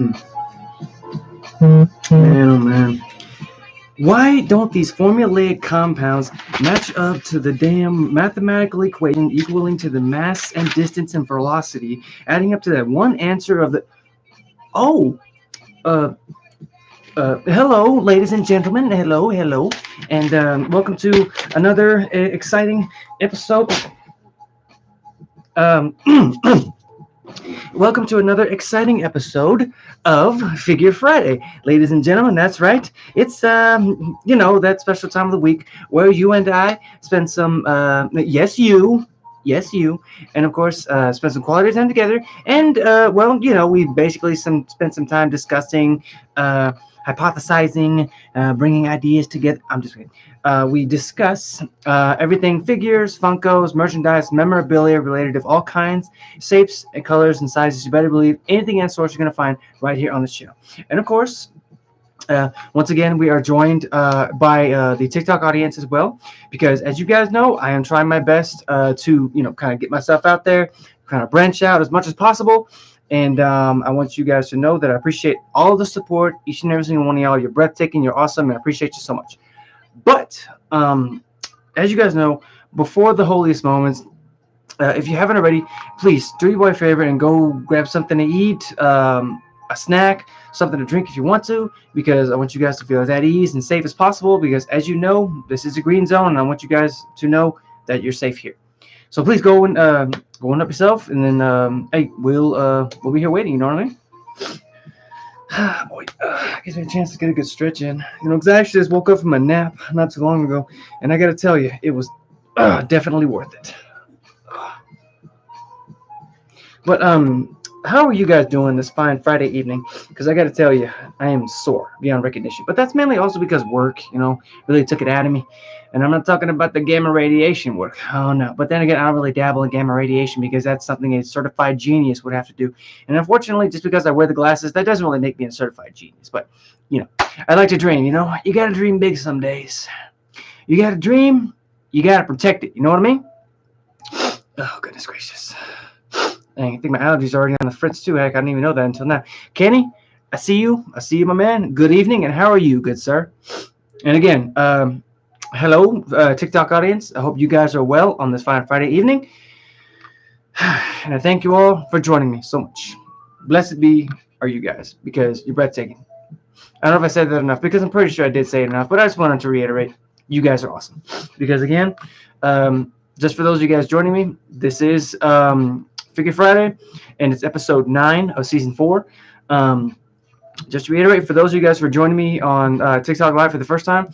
Man, oh man. Why don't these formulaic compounds match up to the damn mathematical equation equaling to the mass and distance and velocity, adding up to that one answer of the. Oh! Uh, hello, ladies and gentlemen. Hello. And welcome to another exciting episode. Um, Welcome to another exciting episode of Figure Friday, ladies and gentlemen. That's right. It's that special time of the week where you and I spend some yes you, and of course spend some quality time together. And we basically spent some time discussing, hypothesizing, bringing ideas together. I'm just kidding. We discuss everything figures, Funkos, merchandise, memorabilia related of all kinds, shapes, and colors and sizes. You better believe anything and source you're going to find right here on this channel. And of course, once again, we are joined by the TikTok audience as well, because as you guys know, I am trying my best to kind of get myself out there, kind of branch out as much as possible. And I want you guys to know that I appreciate all of the support, each and every single one of y'all. You're breathtaking, you're awesome, and I appreciate you so much. But as you guys know, before the holiest moments, if you haven't already, please do your boy a favor and go grab something to eat, a snack, something to drink if you want to, because I want you guys to feel as at ease and safe as possible, because as you know, this is a green zone, and I want you guys to know that you're safe here. So please go and go on up yourself, and then hey, we'll be here waiting. You know what I mean? Boy, gives me a chance to get a good stretch in. Because I actually just woke up from a nap not too long ago, and I got to tell you, it was definitely worth it. But how are you guys doing this fine Friday evening? Because I got to tell you, I am sore beyond recognition. But that's mainly also because work, really took it out of me. And I'm not talking about the gamma radiation work. Oh, no. But then again, I don't really dabble in gamma radiation because that's something a certified genius would have to do. And unfortunately, just because I wear the glasses, that doesn't really make me a certified genius. But, I like to dream, You got to dream big some days. You got to dream, you got to protect it. You know what I mean? Oh, goodness gracious. Dang, I think my allergies are already on the fritz too. Heck, I didn't even know that until now. Kenny, I see you, my man. Good evening, and how are you, good sir? And again, hello, TikTok audience. I hope you guys are well on this fine Friday evening. And I thank you all for joining me so much. Blessed be are you guys, because you're breathtaking. I don't know if I said that enough, because I'm pretty sure I did say it enough, but I just wanted to reiterate, you guys are awesome. Because again, just for those of you guys joining me, this is Figure Friday, and it's episode 9 of season 4. Just to reiterate, for those of you guys who are joining me on TikTok Live for the first time,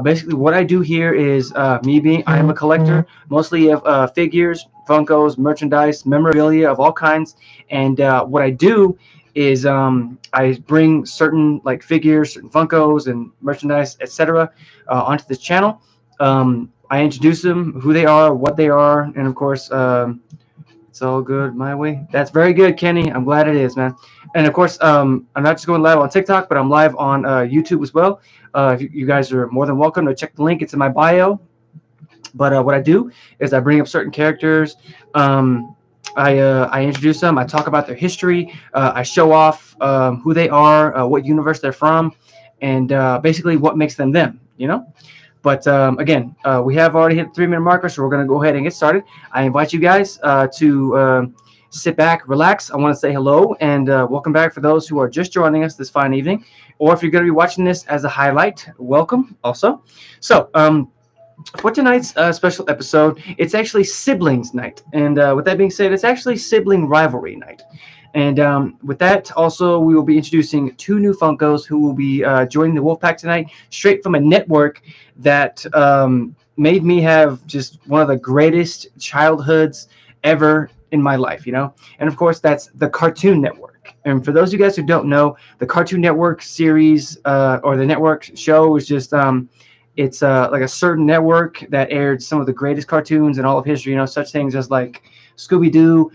basically what I do here is I am a collector, mostly of figures, Funkos, merchandise, memorabilia of all kinds. And what I do is I bring certain figures, certain Funkos and merchandise, etc. Onto this channel. I introduce them, who they are, what they are, and of course, it's all good my way. That's very good, Kenny. I'm glad it is, man. And of course, I'm not just going live on TikTok, but I'm live on YouTube as well. You guys are more than welcome to check the link. It's in my bio. But what I do is I bring up certain characters. I introduce them. I talk about their history. I show off who they are, what universe they're from, and basically what makes them them, But again, we have already hit the 3-minute marker, so we're going to go ahead and get started. I invite you guys to sit back, relax. I want to say hello and welcome back for those who are just joining us this fine evening. Or if you're going to be watching this as a highlight, welcome also. So for tonight's special episode, it's actually Siblings Night. And with that being said, it's actually Sibling Rivalry Night. And with that, also, we will be introducing 2 new Funkos who will be joining the Wolfpack tonight, straight from a network that made me have just one of the greatest childhoods ever in my life, And, of course, that's the Cartoon Network. And for those of you guys who don't know, the Cartoon Network series or the network show is just it's like a certain network that aired some of the greatest cartoons in all of history, such things as like Scooby-Doo,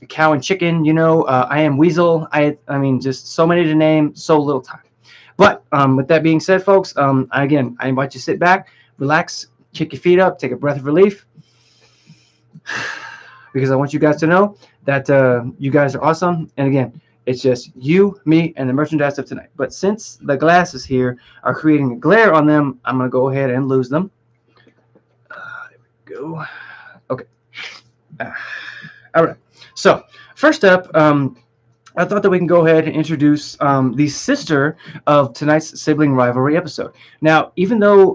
Cow and Chicken, I Am Weasel. I mean, just so many to name, so little time. But with that being said, folks, again, I invite you to sit back, relax, kick your feet up, take a breath of relief, because I want you guys to know that you guys are awesome. And again, It's just you, me, and the merchandise of tonight. But since the glasses here are creating a glare on them, I'm gonna go ahead and lose them. There we go. Okay. Uh, all right. So first up, I thought that we can go ahead and introduce the sister of tonight's sibling rivalry episode. Now, even though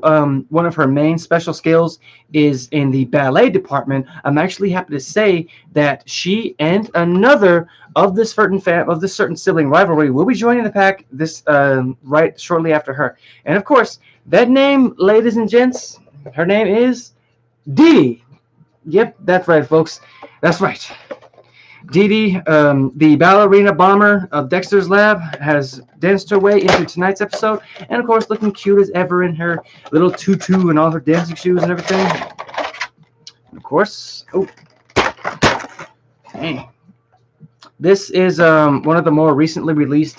one of her main special skills is in the ballet department, I'm actually happy to say that she and another of this certain sibling rivalry will be joining the pack this right shortly after her. And of course, that name, ladies and gents, her name is Dede. Yep, that's right, folks. That's right. Dede, the ballerina bomber of Dexter's lab, has danced her way into tonight's episode, and of course, looking cute as ever in her little tutu and all her dancing shoes and everything. And of course, oh, dang. This is one of the more recently released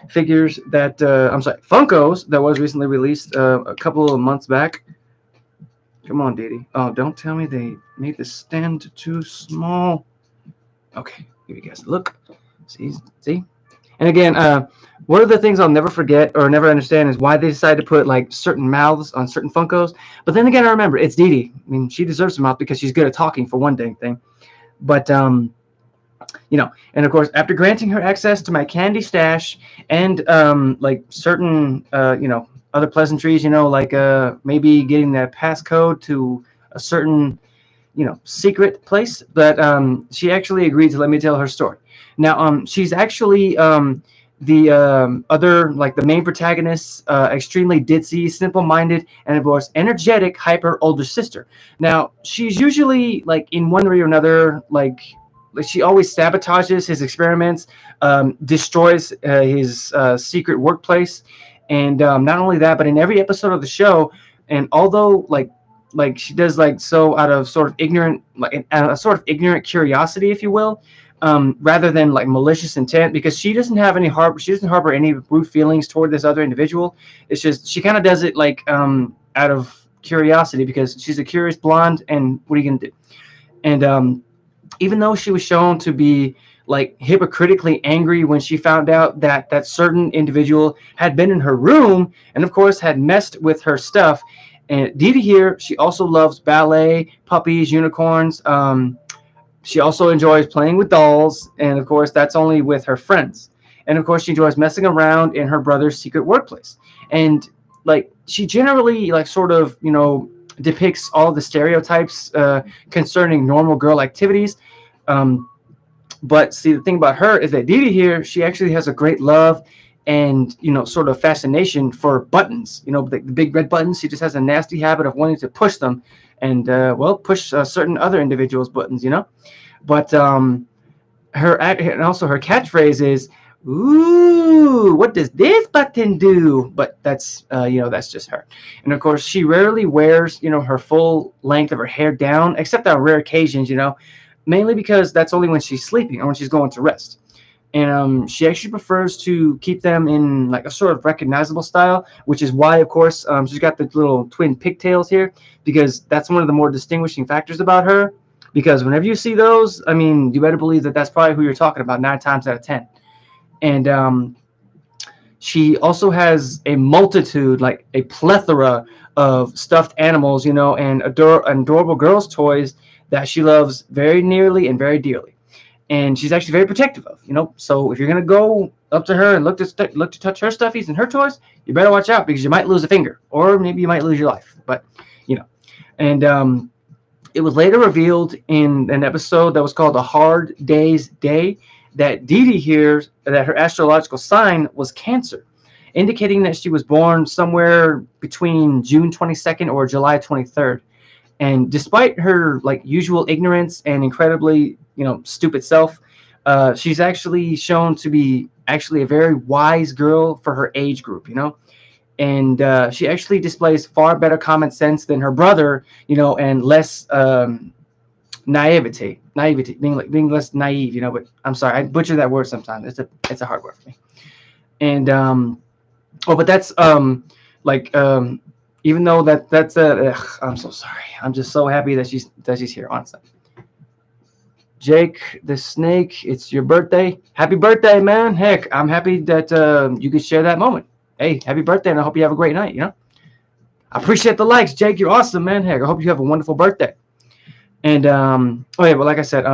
figures that Funkos that was recently released a couple of months back. Come on, Dede. Oh, don't tell me they made the stand too small. Okay, here you guys look. See? And again, one of the things I'll never forget or never understand is why they decided to put like certain mouths on certain Funkos. But then again, I remember it's Dede. I mean, she deserves a mouth because she's good at talking for one dang thing. But and of course, after granting her access to my candy stash and like certain other pleasantries, like maybe getting that passcode to a certain secret place, but she actually agreed to let me tell her story. Now, she's actually the other, like the main protagonist's extremely ditzy, simple-minded, and of course energetic, hyper older sister. Now, she's usually like in one way or another, like she always sabotages his experiments, destroys his secret workplace, and not only that, but in every episode of the show, and although like she does like so out of sort of ignorant like a sort of ignorant curiosity, if you will, rather than like malicious intent, because she doesn't harbor any rude feelings toward this other individual. It's just she kind of does it like out of curiosity because she's a curious blonde, and what are you gonna do? And even though she was shown to be like hypocritically angry when she found out that that certain individual had been in her room and of course had messed with her stuff. And Dede here, she also loves ballet, puppies, unicorns. She also enjoys playing with dolls, and of course, that's only with her friends. And of course, she enjoys messing around in her brother's secret workplace. And like, she generally like sort of depicts all the stereotypes concerning normal girl activities. But see, the thing about her is that Dede here, she actually has a great love and sort of fascination for buttons, the big red buttons. She just has a nasty habit of wanting to push them and push certain other individuals buttons, but her and also her catchphrase is, "Ooh, what does this button do?" But that's that's just her. And of course, she rarely wears her full length of her hair down, except on rare occasions, mainly because that's only when she's sleeping or when she's going to rest. And she actually prefers to keep them in like a sort of recognizable style, which is why, of course, she's got the little twin pigtails here, because that's one of the more distinguishing factors about her. Because whenever you see those, I mean, you better believe that that's probably who you're talking about 9 times out of 10. And she also has a multitude, like a plethora of stuffed animals, and adorable girls' toys that she loves very nearly and very dearly. And she's actually very protective of, So if you're gonna go up to her and look to touch her stuffies and her toys, you better watch out, because you might lose a finger, or maybe you might lose your life. But and it was later revealed in an episode that was called "A Hard Day's Day" that Dede hears that her astrological sign was Cancer, indicating that she was born somewhere between June 22nd or July 23rd. And despite her like usual ignorance and incredibly stupid self, she's actually shown to be actually a very wise girl for her age group, and she actually displays far better common sense than her brother, and less naivety, being less naive, but I'm sorry, I butcher that word sometimes. It's a hard word for me. And but that's even though that's I'm so sorry. I'm just so happy that she's here, honestly. Jake the Snake, it's your birthday. Happy birthday, man. Heck, I'm happy that you could share that moment. Hey, happy birthday, and I hope you have a great night, you know? I appreciate the likes, Jake. You're awesome, man. Heck, I hope you have a wonderful birthday. And oh yeah, well, like I said,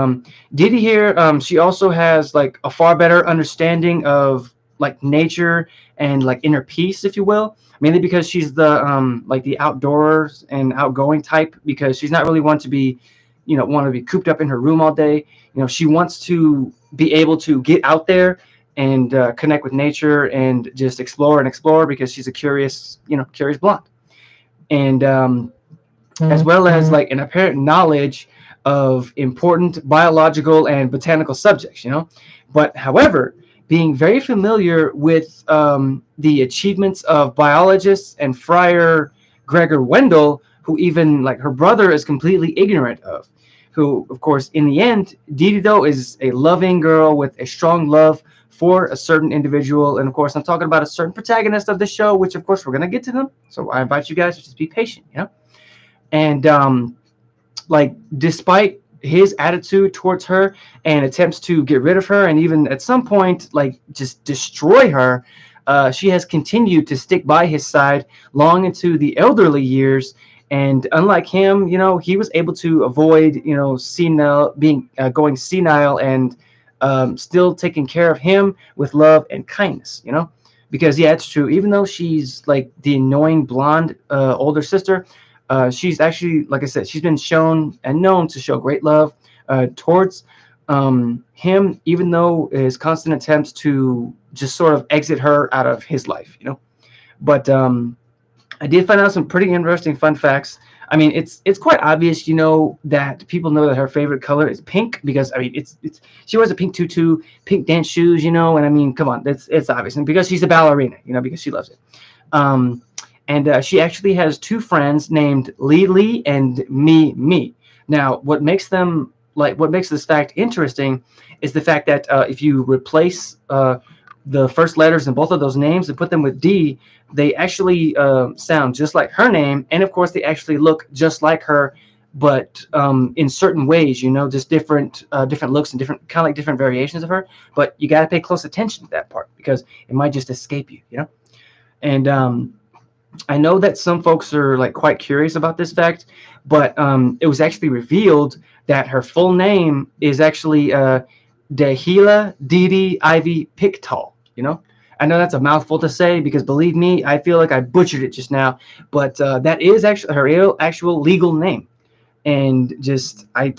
Dede here, she also has like a far better understanding of like nature and like inner peace, if you will. Mainly because she's the like the outdoors and outgoing type. Because she's not really one to be, want to be cooped up in her room all day. She wants to be able to get out there and connect with nature and just explore and explore because she's a curious, curious blonde. And as well as like an apparent knowledge of important biological and botanical subjects, But however, being very familiar with the achievements of biologists and Friar Gregor Wendell, who even like her brother is completely ignorant of. Who, of course, in the end, Dede though is a loving girl with a strong love for a certain individual, and of course, I'm talking about a certain protagonist of the show, which of course we're gonna get to them. So I invite you guys to just be patient, And like, despite his attitude towards her and attempts to get rid of her, and even at some point, like, just destroy her, she has continued to stick by his side long into the elderly years. And unlike him, he was able to avoid, senile being going senile and still taking care of him with love and kindness, because yeah, it's true. Even though she's like the annoying blonde older sister, she's actually, like I said, she's been shown and known to show great love towards him, even though his constant attempts to just sort of exit her out of his life, But I did find out some pretty interesting fun facts. I mean, it's quite obvious, that people know that her favorite color is pink because I mean, it's she wears a pink tutu, pink dance shoes, and I mean, come on, it's obvious, and because she's a ballerina, because she loves it. And she actually has two friends named Lee and Me. Now, what makes this fact interesting is the fact that if you replace the first letters in both of those names and put them with D, they actually sound just like her name, and of course they actually look just like her, but in certain ways, just different looks and different kind of like different variations of her. But you got to pay close attention to that part because it might just escape you, And I know that some folks are like quite curious about this fact, but it was actually revealed that her full name is actually Dehila Dede Ivy Pickthall. I know that's a mouthful to say because believe me, I feel like I butchered it just now, but that is actually her actual legal name. And just I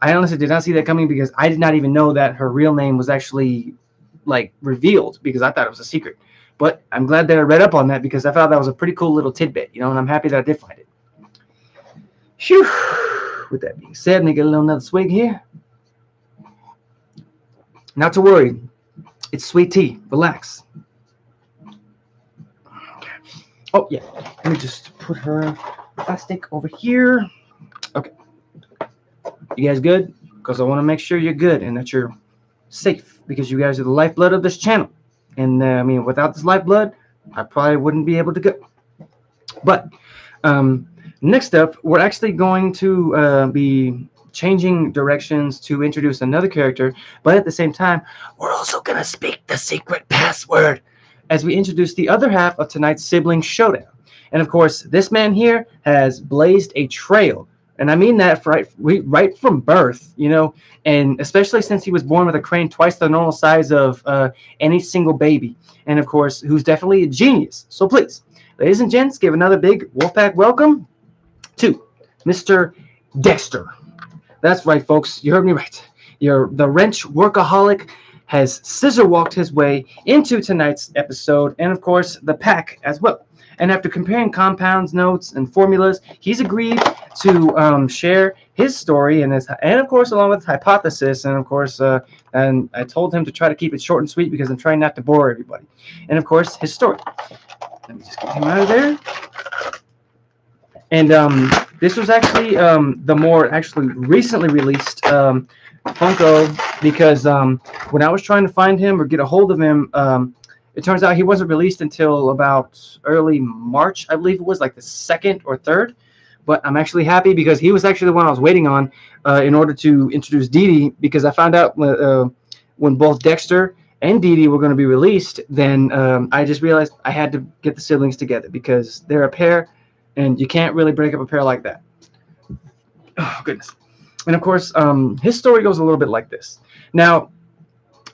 honestly did not see that coming because I did not even know that her real name was actually like revealed because I thought it was a secret. But I'm glad that I read up on that because I thought that was a pretty cool little tidbit, and I'm happy that I did find it. Phew. With that being said, let me get a little another swig here. Not to worry. It's sweet tea. Relax. Oh, yeah. Let me just put her plastic over here. Okay. You guys good? Because I want to make sure you're good and that you're safe because you guys are the lifeblood of this channel. And I mean, without this lifeblood, I probably wouldn't be able to go. But next up, we're actually going to be changing directions to introduce another character. But at the same time, we're also going to speak the secret password as we introduce the other half of tonight's Sibling Showdown. And of course, this man here has blazed a trail. And I mean that right from birth, and especially since he was born with a crane twice the normal size of any single baby. And of course, who's definitely a genius. So please, ladies and gents, give another big Wolfpack welcome to Mr. Dexter. That's right, folks. You heard me right. The wrench workaholic has scissor walked his way into tonight's episode, and of course, the pack as well. And after comparing compounds, notes, and formulas, he's agreed to share his story and of course, along with hypothesis. And of course, and I told him to try to keep it short and sweet because I'm trying not to bore everybody. And of course, his story. Let me just get him out of there. And this was actually the more actually recently released Funko because when I was trying to find him or get a hold of him, it turns out he wasn't released until about early March, I believe it was, like the 2nd or 3rd. but I'm actually happy because he was actually the one I was waiting on in order to introduce Dede, because I found out when both Dexter and Dede were going to be released, then I just realized I had to get the siblings together because they're a pair, and you can't really break up a pair like that. Oh, goodness. And of course, his story goes a little bit like this. Now,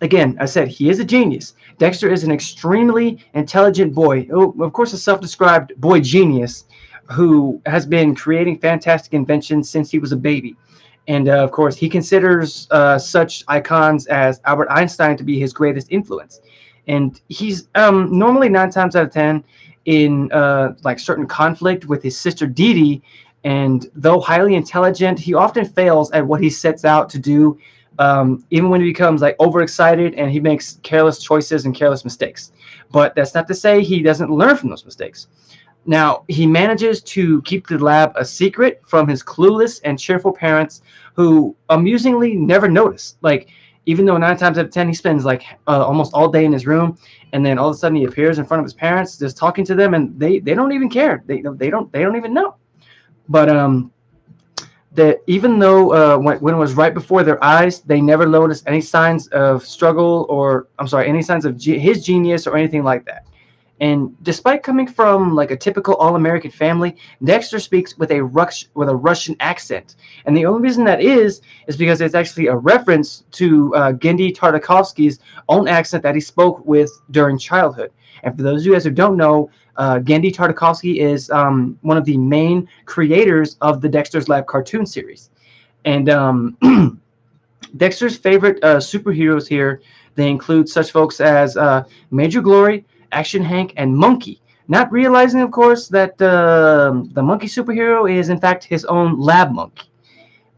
again, I said he is a genius. Dexter is an extremely intelligent boy, of course, a self-described boy genius who has been creating fantastic inventions since he was a baby. And of course, he considers such icons as Albert Einstein to be his greatest influence. And he's normally 9 times out of 10 in like certain conflict with his sister Dede. And though highly intelligent, he often fails at what he sets out to do, even when he becomes like overexcited and he makes careless choices and careless mistakes. But that's not to say he doesn't learn from those mistakes. Now, he manages to keep the lab a secret from his clueless and cheerful parents, who amusingly never notice. Like, even though 9 times out of 10 he spends like almost all day in his room, and then all of a sudden he appears in front of his parents, just talking to them, and they don't even care. They don't even know. But that even though when it was right before their eyes, they never noticed any signs of struggle, or I'm sorry, any signs of his genius or anything like that. And despite coming from like a typical all-American family, Dexter speaks with a Russian accent. And the only reason that is because it's actually a reference to Genndy Tartakovsky's own accent that he spoke with during childhood. And for those of you guys who don't know, Genndy Tartakovsky is one of the main creators of the Dexter's Lab cartoon series. And Dexter's favorite superheroes here, they include such folks as Major Glory, Action Hank, and Monkey. Not realizing, of course, that the monkey superhero is in fact his own lab monkey.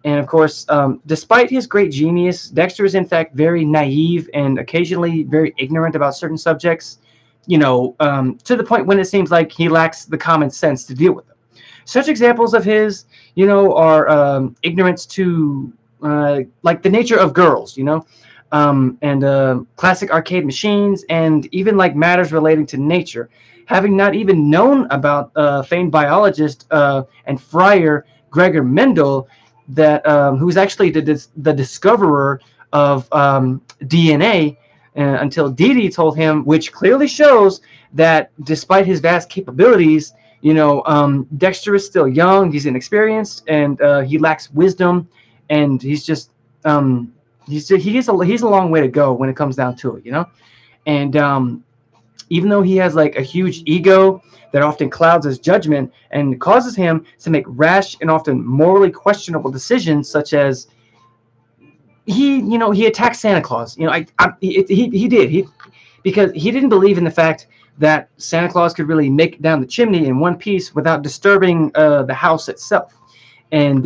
And of course, despite his great genius, Dexter is in fact very naive and occasionally very ignorant about certain subjects, to the point when it seems like he lacks the common sense to deal with them. Such examples of his, are ignorance to like the nature of girls, and classic arcade machines, and even like matters relating to nature, having not even known about famed biologist and friar Gregor Mendel, that who's actually the discoverer of DNA, until Dede told him, which clearly shows that despite his vast capabilities, Dexter is still young, he's inexperienced, and he lacks wisdom, and he's just he's a long way to go when it comes down to it, and even though he has like a huge ego that often clouds his judgment and causes him to make rash and often morally questionable decisions, such as he attacked Santa Claus. He did because he didn't believe in the fact that Santa Claus could really make it down the chimney in one piece without disturbing the house itself. And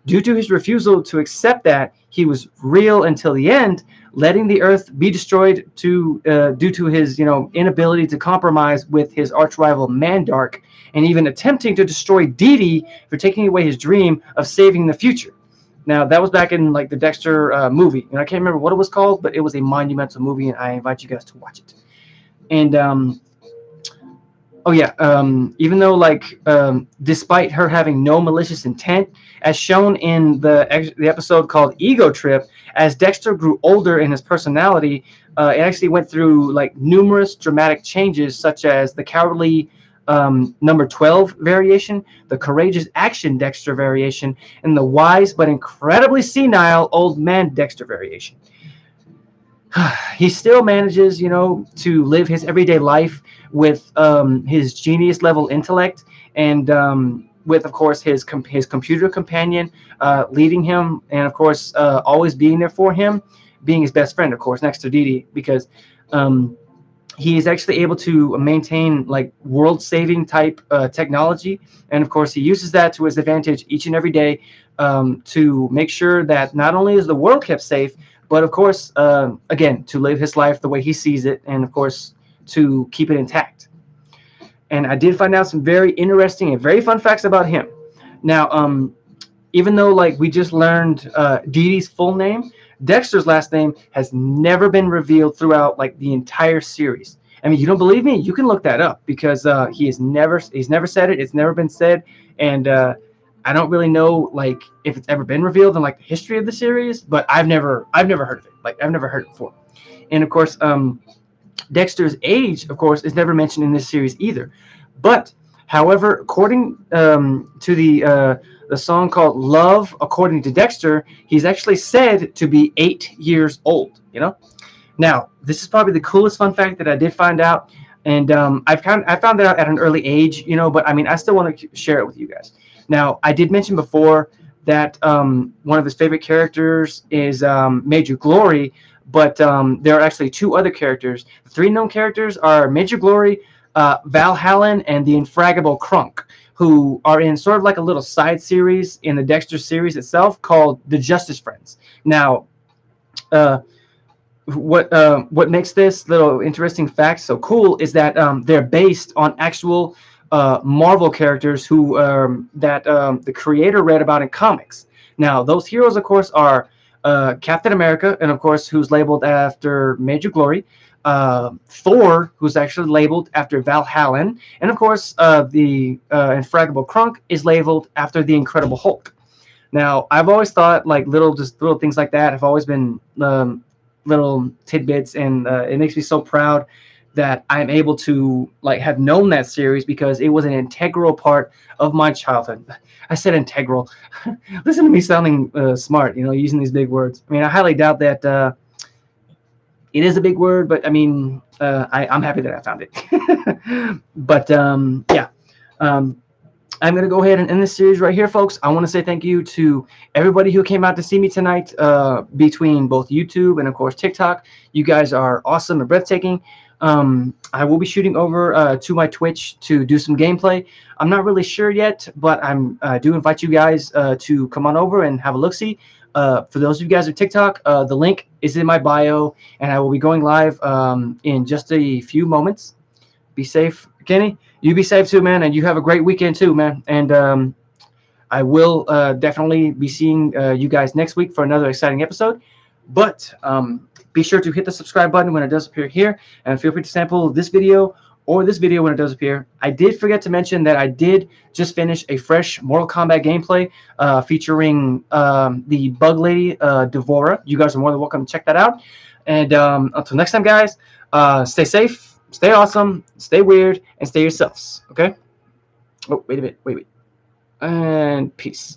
due to his refusal to accept that he was real until the end, letting the earth be destroyed due to his inability to compromise with his arch rival Mandark, and even attempting to destroy Dede for taking away his dream of saving the future. Now, that was back in like the Dexter movie, and I can't remember what it was called, but it was a monumental movie, and I invite you guys to watch it. And even though despite her having no malicious intent, as shown in the episode called Ego Trip, as Dexter grew older in his personality, it actually went through like numerous dramatic changes, such as the cowardly number 12 variation, the courageous action Dexter variation, and the wise but incredibly senile old man Dexter variation. He still manages, to live his everyday life with his genius level intellect, and with, of course, his computer companion leading him, and of course always being there for him, being his best friend, of course, next to Dede, because he is actually able to maintain like world-saving type technology, and of course he uses that to his advantage each and every day, to make sure that not only is the world kept safe, but of course, again, to live his life the way he sees it, and of course to keep it intact. And I did find out some very interesting and very fun facts about him. Now, even though like we just learned Dede's full name, Dexter's last name has never been revealed throughout like the entire series. I mean, you don't believe me? You can look that up, because he's never said it. It's never been said, and I don't really know like if it's ever been revealed in like the history of the series, but I've never heard of it. Like I've never heard it before. And of course, Dexter's age, of course, is never mentioned in this series either. But however, according to the song called "Love," according to Dexter, he's actually said to be 8 years old. You know. Now, this is probably the coolest fun fact that I did find out, and I found that out at an early age, you know. But I mean, I still want to share it with you guys. Now, I did mention before that one of his favorite characters is Major Glory, but there are actually two other characters. The three known characters are Major Glory, Val Hallen, and the Infraggable Crunk, who are in sort of like a little side series in the Dexter series itself called the Justice Friends. Now, uh, what makes this little interesting fact so cool is that they're based on actual Marvel characters who that the creator read about in comics. Now, those heroes, of course, are Captain America, and of course, who's labeled after Major Glory. Thor, who's actually labeled after Val Hallen, and of course, the Infraggable Crunk is labeled after the Incredible Hulk. Now, I've always thought like little things like that have always been little tidbits, and it makes me so proud that I'm able to like have known that series because it was an integral part of my childhood. I said integral. Listen to me sounding smart, you know, using these big words. I mean, I highly doubt that it is a big word, but I mean, I'm happy that I found it. But yeah. I'm going to go ahead and end this series right here, folks. I want to say thank you to everybody who came out to see me tonight between both YouTube and, of course, TikTok. You guys are awesome and breathtaking. I will be shooting over to my Twitch to do some gameplay. I'm not really sure yet, but I do invite you guys to come on over and have a look-see. For those of you guys at TikTok, the link is in my bio, and I will be going live in just a few moments. Be safe, Kenny. You be safe too, man, and you have a great weekend too, man. And I will definitely be seeing you guys next week for another exciting episode. But be sure to hit the subscribe button when it does appear here, and feel free to sample this video or this video when it does appear. I did forget to mention that I did just finish a fresh Mortal Kombat gameplay featuring the Bug Lady Devora. You guys are more than welcome to check that out. And until next time, guys, stay safe. Stay awesome, stay weird, and stay yourselves, okay? Oh, wait a minute, wait. And peace.